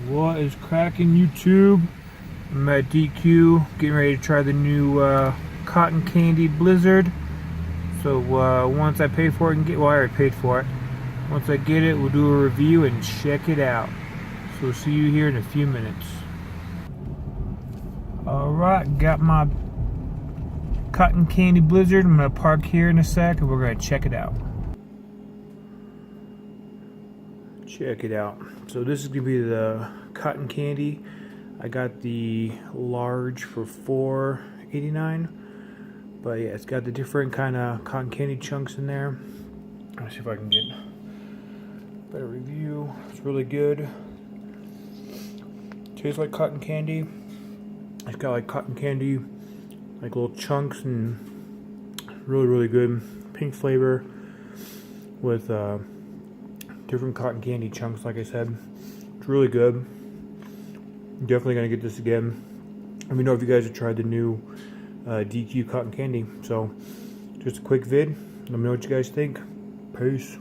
What is cracking, YouTube? I'm at DQ getting ready to try the new cotton candy blizzard. So once I pay for it and I already paid for it. Once I get it, we'll do a review and check it out. So we'll see you here in a few minutes. Alright, got my cotton candy blizzard. I'm gonna park here in a sec and we're gonna check it out. Check it out. So this is gonna be the cotton candy. I got the large for $4.89, but yeah, it's got the different kind of cotton candy chunks in there. Let's see if I can get a better review. It's really good. Tastes like cotton candy. It's got like cotton candy, like little chunks, and really good. Pink flavor with different cotton candy chunks, like I said. It's really good. Definitely gonna get this again. Let me know if you guys have tried the new DQ cotton candy. So, just a quick vid. Let me know what you guys think. Peace.